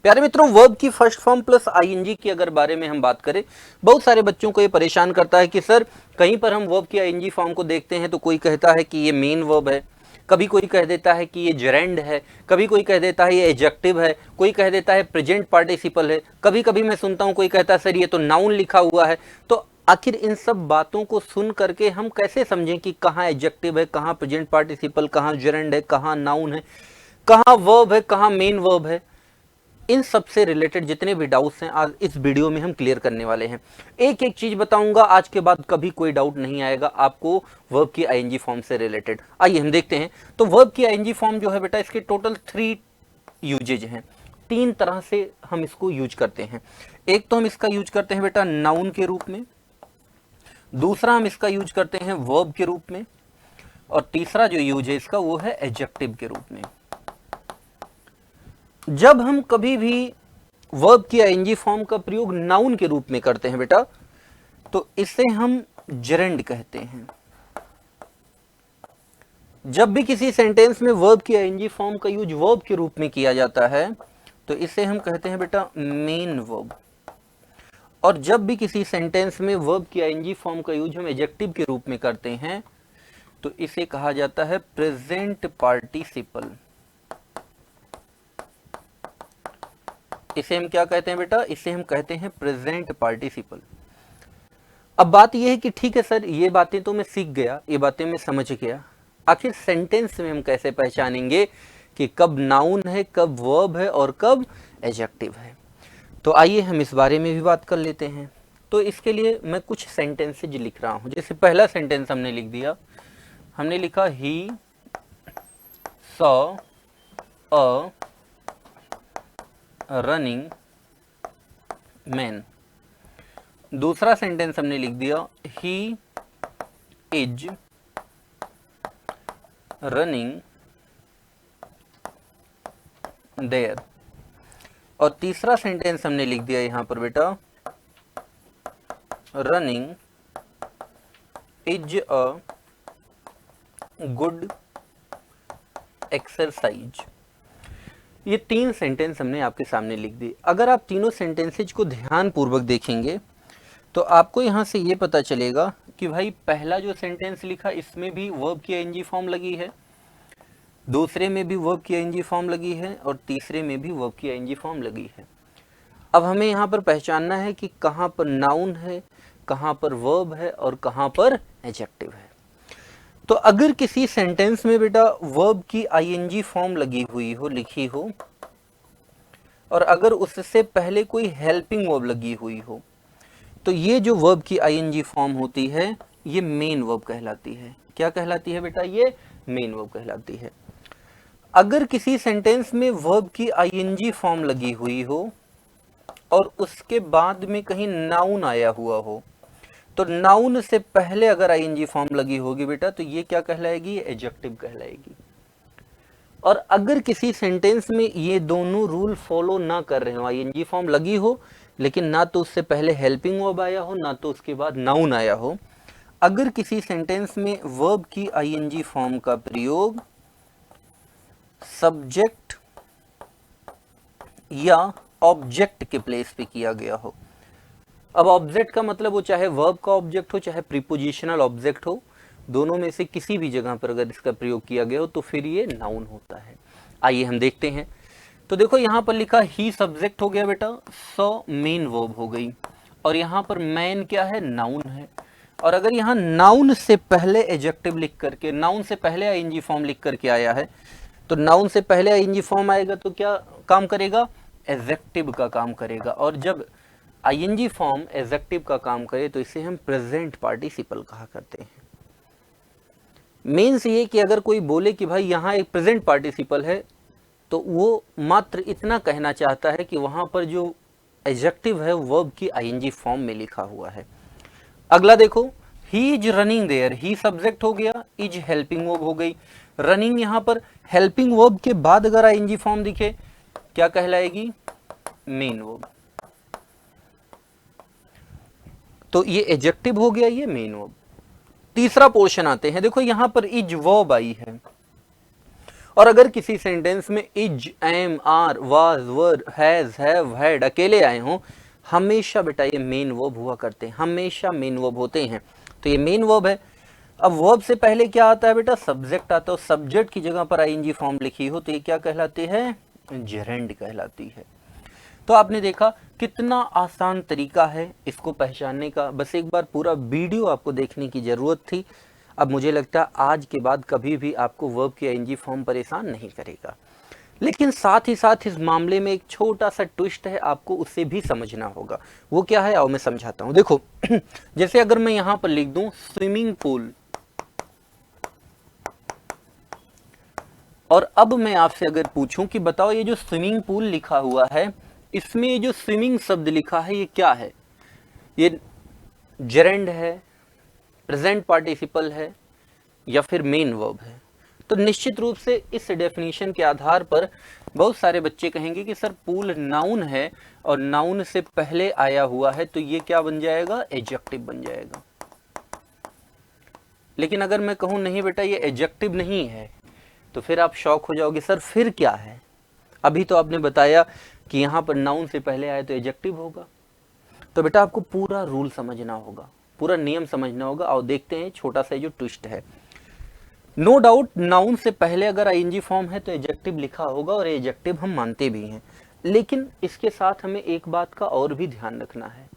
प्यारे मित्रों, वर्ब की फर्स्ट फॉर्म प्लस आईएनजी की अगर बारे में हम बात करें, बहुत सारे बच्चों को ये परेशान करता है कि सर कहीं पर हम वर्ब की आईएनजी फॉर्म को देखते हैं तो कोई कहता है कि ये मेन वर्ब है, कभी कोई कह देता है कि ये जेरेंड है, कभी कोई कह देता है ये एडजेक्टिव है, कोई कह देता है प्रेजेंट पार्टिसिपल है, कभी कभी मैं सुनता हूँ कोई कहता है सर ये तो नाउन लिखा हुआ है। तो आखिर इन सब बातों को सुन करके हम कैसे समझें कि कहाँ एडजेक्टिव है, कहाँ प्रेजेंट पार्टिसिपल, कहाँ जेरेंड है, कहाँ नाउन है, कहाँ वर्ब है, कहाँ मेन वर्ब है। इन सब से रिलेटेड जितने भी डाउट्स हैं आज इस वीडियो में हम क्लियर करने वाले हैं। एक एक चीज बताऊंगा, आज के बाद कभी कोई डाउट नहीं आएगा आपको वर्ब की आईएनजी फॉर्म से रिलेटेड। आइए हम देखते हैं। तो वर्ब की आईएनजी फॉर्म जो है बेटा, इसके टोटल 3 यूजेज हैं। 3 तरह से हम इसको यूज करते हैं। एक तो हम इसका यूज करते हैं बेटा नाउन के रूप में, दूसरा हम इसका यूज करते हैं वर्ब के रूप में, और तीसरा जो यूज है इसका वो है एडजेक्टिव के रूप में। जब हम कभी भी वर्ब की आईएनजी फॉर्म का प्रयोग नाउन के रूप में करते हैं बेटा, तो इसे हम जेरेंड कहते हैं। जब भी किसी सेंटेंस में वर्ब की आईएनजी फॉर्म का यूज वर्ब के रूप में किया जाता है तो इसे हम कहते हैं बेटा मेन वर्ब। और जब भी किसी सेंटेंस में वर्ब की आईएनजी फॉर्म का यूज हम एडजेक्टिव के रूप में करते हैं तो इसे कहा जाता है प्रेजेंट पार्टिसिपल। इसे हम क्या कहते हैं बेटा? इसे हम कहते हैं प्रेजेंट पार्टिसिपल। अब बात यह है कि ठीक है सर, ये बातें तो मैं सीख गया, ये बातें मैं समझ गया, आखिर सेंटेंस में हम कैसे पहचानेंगे कि कब नाउन है, कब वर्ब है और कब एडजेक्टिव है? तो आइए हम इस बारे में भी बात कर लेते हैं। तो इसके लिए मैं कुछ सेंटेंसेज लिख रहा हूं। जैसे पहला सेंटेंस हमने लिख दिया, हमने लिखा he saw a running man. दूसरा सेंटेंस हमने लिख दिया ही इज रनिंग देयर। और तीसरा सेंटेंस हमने लिख दिया यहां पर बेटा running is a good exercise. ये 3 सेंटेंस हमने आपके सामने लिख दी। अगर आप तीनों सेंटेंसेज को ध्यान पूर्वक देखेंगे तो आपको यहाँ से ये पता चलेगा कि भाई पहला जो सेंटेंस लिखा इसमें भी वर्ब की आईएनजी फॉर्म लगी है, दूसरे में भी वर्ब की आईएनजी फॉर्म लगी है, और तीसरे में भी वर्ब की आईएनजी फॉर्म लगी है। अब हमें यहाँ पर पहचानना है कि कहाँ पर नाउन है, कहाँ पर वर्ब है और कहाँ पर एडजेक्टिव है। तो अगर किसी सेंटेंस में बेटा वर्ब की आईएनजी फॉर्म लगी हुई हो, लिखी हो, और अगर उससे पहले कोई हेल्पिंग वर्ब लगी हुई हो, तो ये जो वर्ब की आईएनजी फॉर्म होती है ये मेन वर्ब कहलाती है। क्या कहलाती है बेटा? ये मेन वर्ब कहलाती है। अगर किसी सेंटेंस में वर्ब की आईएनजी फॉर्म लगी हुई हो और उसके बाद में कहीं नाउन आया हुआ हो, तो नाउन से पहले अगर आईएनजी फॉर्म लगी होगी बेटा तो ये क्या कहलाएगी? एडजेक्टिव कहलाएगी। और अगर किसी सेंटेंस में ये दोनों रूल फॉलो ना कर रहे हो, आईएनजी फॉर्म लगी हो लेकिन ना तो उससे पहले हेल्पिंग वर्ब आया हो, ना तो उसके बाद नाउन आया हो, अगर किसी सेंटेंस में वर्ब की आईएनजी फॉर्म का प्रयोग सब्जेक्ट या ऑब्जेक्ट के प्लेस पे किया गया हो, अब ऑब्जेक्ट का मतलब वो चाहे वर्ब का ऑब्जेक्ट हो चाहे प्रीपोजिशनल ऑब्जेक्ट हो, दोनों में से किसी भी जगह पर अगर इसका प्रयोग किया गया हो तो फिर ये नाउन होता है। आइए हम देखते हैं। तो देखो यहाँ पर लिखा ही सब्जेक्ट हो गया बेटा, सो मेन वर्ब हो गई, और यहाँ पर मैन क्या है? नाउन है। और अगर यहाँ नाउन से पहले एडजेक्टिव लिख करके, नाउन से पहले आईएनजी फॉर्म लिख करके आया है, तो नाउन से पहले आईएनजी फॉर्म आएगा तो क्या काम करेगा? एडजेक्टिव का काम करेगा। और जब आईएनजी फॉर्म एडजेक्टिव का काम करे तो इसे हम प्रेजेंट पार्टिसिपल कहा करते हैं। मीन्स ये कि अगर कोई बोले कि भाई यहाँ एक प्रेजेंट पार्टिसिपल है, तो वो मात्र इतना कहना चाहता है कि वहां पर जो एडजेक्टिव है वर्ब की आईएनजी फॉर्म में लिखा हुआ है। अगला देखो, he is running their. He subject हो गया, इज हेल्पिंग वर्ब हो गई, रनिंग यहाँ पर हेल्पिंग वर्ब के बाद अगर आईएनजी फॉर्म दिखे क्या कहलाएगी? Main verb. तो ये एडजेक्टिव हो गया, ये मेन वर्ब। तीसरा पोर्शन आते हैं। देखो यहां पर इज वर्ब आई है और अगर किसी सेंटेंस में is, am, are, was, were, has, have, had अकेले आए हों, हमेशा बेटा ये मेन वर्ब हुआ करते हैं, हमेशा मेन वर्ब होते हैं। तो ये मेन वर्ब है। अब वर्ब से पहले क्या आता है बेटा? सब्जेक्ट आता है। सब्जेक्ट की जगह पर आईएनजी फॉर्म लिखी हो तो ये क्या कहलाती है? जेरेंड कहलाती है। तो आपने देखा कितना आसान तरीका है इसको पहचानने का। बस एक बार पूरा वीडियो आपको देखने की जरूरत थी। अब मुझे लगता है आज के बाद कभी भी आपको वर्ब की आईएनजी फॉर्म परेशान नहीं करेगा। लेकिन साथ ही साथ इस मामले में एक छोटा सा ट्विस्ट है, आपको उसे भी समझना होगा। वो क्या है आओ मैं समझाता हूं। देखो जैसे अगर मैं यहां पर लिख दूं स्विमिंग पूल, और अब मैं आपसे अगर पूछूं कि बताओ ये जो स्विमिंग पूल लिखा हुआ है, इसमें ये जो स्विमिंग शब्द लिखा है ये क्या है? ये जेरेंड है, प्रेजेंट पार्टिसिपल है, या फिर मेन वर्ब है? तो निश्चित रूप से इस डेफिनेशन के आधार पर बहुत सारे बच्चे कहेंगे कि सर पूल नाउन है और नाउन से पहले आया हुआ है तो ये क्या बन जाएगा? एडजेक्टिव बन जाएगा। लेकिन अगर मैं कहूं नहीं बेटा ये एडजेक्टिव नहीं है, तो फिर आप शॉक हो जाओगे, सर फिर क्या है? अभी तो आपने बताया कि यहां पर नाउन से पहले आए तो एडजेक्टिव होगा। तो बेटा आपको पूरा रूल समझना होगा, पूरा नियम समझना होगा। और देखते हैं छोटा सा जो ट्विस्ट है। नो डाउट नाउन से पहले अगर आईएनजी फॉर्म है तो एडजेक्टिव लिखा होगा, और एडजेक्टिव हम मानते भी हैं। लेकिन इसके साथ हमें एक बात का और भी ध्यान रखना है।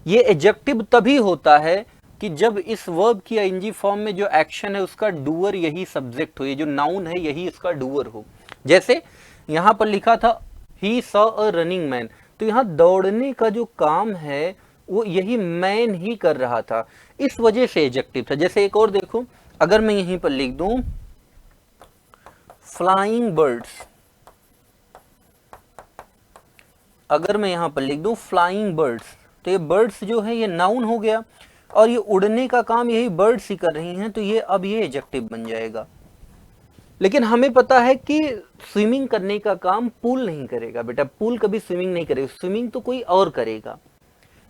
ये एडजेक्टिव तभी होता है कि जब इस वर्ब की आईएनजी फॉर्म में जो एक्शन है उसका डूअर यही सब्जेक्ट हो, ये जो नाउन है यही इसका डूअर हो। जैसे यहां पर लिखा था he saw a running man, तो यहां दौड़ने का जो काम है वो यही मैन ही कर रहा था, इस वजह से एडजेक्टिव था। जैसे एक और देखो, अगर मैं यहीं पर लिख दूं फ्लाइंग बर्ड्स, अगर मैं यहां पर लिख दूं फ्लाइंग बर्ड्स, तो ये बर्ड्स जो है ये नाउन हो गया, और ये उड़ने का काम यही बर्ड्स ही कर रही हैं, तो ये अब ये एडजेक्टिव बन जाएगा। लेकिन हमें पता है कि स्विमिंग करने का काम पूल नहीं करेगा बेटा, पूल कभी स्विमिंग नहीं करेगा, स्विमिंग तो कोई और करेगा।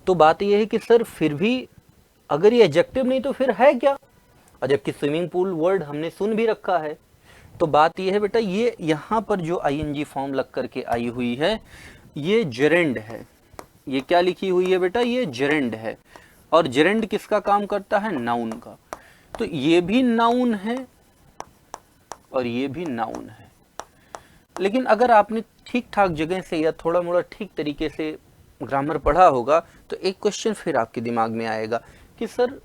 तो बात यह है कि सर फिर भी अगर ये एडजेक्टिव नहीं तो फिर है क्या? और जबकि स्विमिंग पूल वर्ड हमने सुन भी रखा है। तो बात यह है बेटा ये यहां पर जो आईएनजी फॉर्म लग करके आई हुई है ये जेरेंड है। ये क्या लिखी हुई है बेटा? ये जेरेंड है। और जेरेंड किसका काम करता है? नाउन का। तो ये भी नाउन है और ये भी नाउन है। लेकिन अगर आपने ठीक ठाक जगह से या थोड़ा मोड़ा ठीक तरीके से ग्रामर पढ़ा होगा तो एक क्वेश्चन फिर आपके दिमाग में आएगा कि सर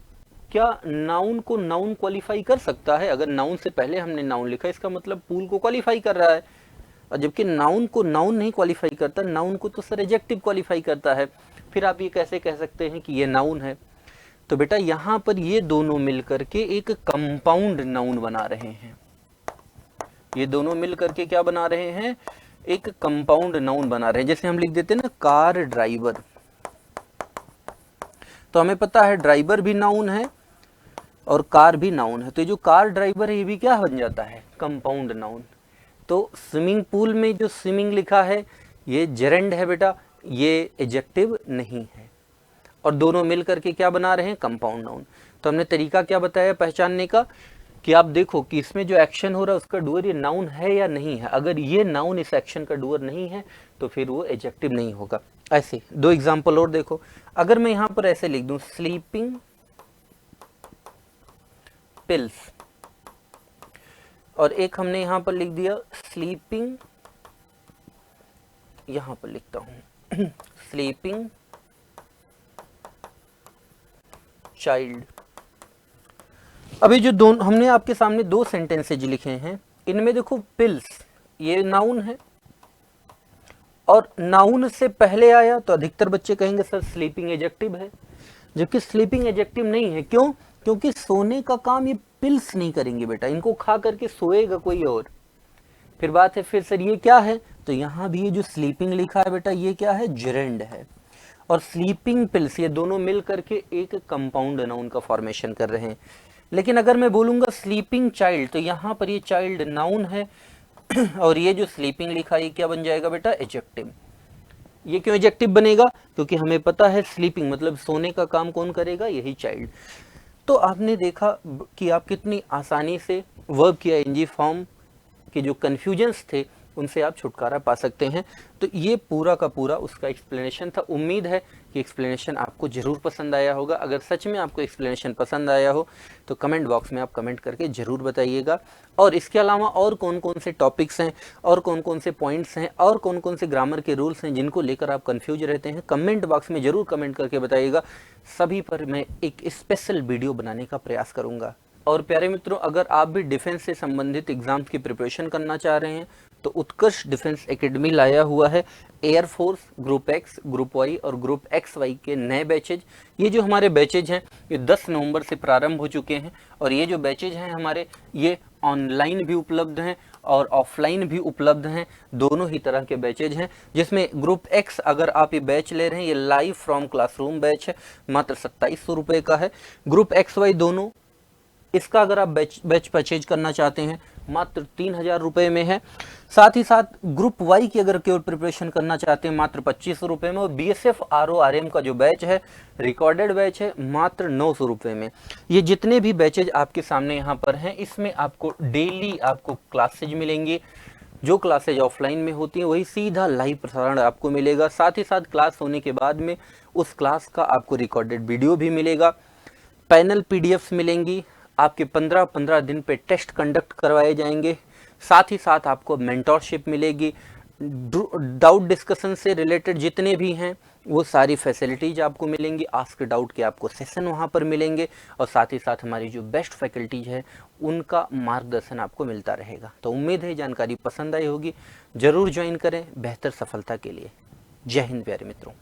क्या नाउन को नाउन क्वालिफाई कर सकता है? अगर नाउन से पहले हमने नाउन लिखा इसका मतलब पूल को क्वालिफाई कर रहा है, और जबकि नाउन को नाउन नहीं क्वालिफाई करता, नाउन को तो सर एडजेक्टिव क्वालिफाई करता है। फिर आप ये कैसे कह सकते हैं कि ये नाउन है? तो बेटा यहां पर ये दोनों मिलकर के एक कंपाउंड नाउन बना रहे हैं। ये दोनों मिलकर के क्या बना रहे हैं? एक कंपाउंड नाउन बना रहे हैं। जैसे हम लिख देते हैं ना कार ड्राइवर, तो हमें पता है ड्राइवर भी नाउन है और कार भी नाउन है। तो ये जो कार ड्राइवर है ये भी क्या बन जाता है? Compound noun. तो स्विमिंग पूल में जो स्विमिंग लिखा है ये जेरेंड है बेटा, ये एडजेक्टिव नहीं है। और दोनों मिलकर के क्या बना रहे हैं? Compound noun. तो हमने तरीका क्या बताया पहचानने का कि आप देखो कि इसमें जो एक्शन हो रहा है उसका डूअर ये नाउन है या नहीं है। अगर ये नाउन इस एक्शन का डूअर नहीं है तो फिर वो एडजेक्टिव नहीं होगा। ऐसे दो एग्जांपल और देखो, अगर मैं यहां पर ऐसे लिख दूं स्लीपिंग पिल्स, और एक हमने यहां पर लिख दिया स्लीपिंग, यहां पर लिखता हूं स्लीपिंग चाइल्ड। अभी जो दोनों हमने आपके सामने दो सेंटेंसेज लिखे हैं, इनमें देखो पिल्स ये नाउन है, और नाउन से पहले आया तो अधिकतर बच्चे कहेंगे सर स्लीपिंग एडजेक्टिव है, जबकि स्लीपिंग एडजेक्टिव नहीं है। क्यों? क्योंकि सोने का काम ये पिल्स नहीं करेंगे बेटा, इनको खा करके सोएगा कोई और। फिर बात है फिर सर ये क्या है? तो यहां भी ये जो स्लीपिंग लिखा है बेटा ये क्या है? जेरेंड है। और स्लीपिंग पिल्स ये दोनों मिल करके एक कंपाउंड नाउन का फॉर्मेशन कर रहे हैं। लेकिन अगर मैं बोलूंगा स्लीपिंग चाइल्ड तो यहां पर ये चाइल्ड नाउन है और ये जो स्लीपिंग लिखा है ये क्या बन जाएगा बेटा? एडजेक्टिव। ये क्यों एडजेक्टिव बनेगा? क्योंकि हमें पता है स्लीपिंग मतलब सोने का काम कौन करेगा? यही चाइल्ड। तो आपने देखा कि आप कितनी आसानी से वर्ब की आईएनजी फॉर्म कि जो कन्फ्यूजन्स थे उनसे आप छुटकारा पा सकते हैं। तो ये पूरा का पूरा उसका एक्सप्लेनेशन था। उम्मीद है कि एक्सप्लेनेशन आपको ज़रूर पसंद आया होगा। अगर सच में आपको एक्सप्लेनेशन पसंद आया हो तो कमेंट बॉक्स में आप कमेंट करके ज़रूर बताइएगा। और इसके अलावा और कौन कौन से टॉपिक्स हैं और कौन कौन से पॉइंट्स हैं और कौन कौन से ग्रामर के रूल्स हैं जिनको लेकर आप कन्फ्यूज रहते हैं, कमेंट बॉक्स में ज़रूर कमेंट करके बताइएगा। सभी पर मैं एक स्पेशल वीडियो बनाने का प्रयास करूँगा। और प्यारे मित्रों, अगर आप भी डिफेंस से संबंधित एग्जाम्स की प्रिपरेशन करना चाह रहे हैं तो उत्कर्ष डिफेंस एकेडमी लाया हुआ है air force group X, group Y और ग्रुप एक्स वाई के नए बैचेज। ये जो हमारे बैचेज हैं ये 10 नवंबर से प्रारंभ हो चुके हैं और ये जो बैचेज हैं हमारे ये ऑनलाइन भी उपलब्ध हैं और ऑफलाइन भी उपलब्ध हैं। दोनों ही तरह के बैचेज हैं, जिसमें ग्रुप एक्स अगर आप ये बैच ले रहे हैं ये लाइव फ्रॉम क्लासरूम बैच है, मात्र 2700 रुपये का है। ग्रुप एक्स वाई दोनों, इसका अगर आप बैच परचेज करना चाहते हैं मात्र 3000 रुपये में है। साथ ही साथ ग्रुप वाई की अगर केवल प्रिपरेशन करना चाहते हैं मात्र 2500 रुपये में। और BSF RORM का जो बैच है रिकॉर्डेड बैच है मात्र 900 रुपये में। ये जितने भी बैचेज आपके सामने यहाँ पर हैं इसमें आपको डेली आपको क्लासेज मिलेंगी। जो क्लासेज ऑफलाइन में होती हैं वही सीधा लाइव प्रसारण आपको मिलेगा। साथ ही साथ क्लास होने के बाद में उस क्लास का आपको रिकॉर्डेड वीडियो भी मिलेगा, पैनल PDFs मिलेंगी, आपके 15-15 दिन पे टेस्ट कंडक्ट करवाए जाएंगे। साथ ही साथ आपको मेंटोरशिप मिलेगी। डाउट डिस्कशन से रिलेटेड जितने भी हैं वो सारी फैसिलिटीज आपको मिलेंगी। आस्क डाउट के आपको सेशन वहाँ पर मिलेंगे और साथ ही साथ हमारी जो बेस्ट फैकल्टीज है उनका मार्गदर्शन आपको मिलता रहेगा। तो उम्मीद है जानकारी पसंद आई होगी। ज़रूर ज्वाइन करें बेहतर सफलता के लिए। जय हिंद प्यारे मित्रों।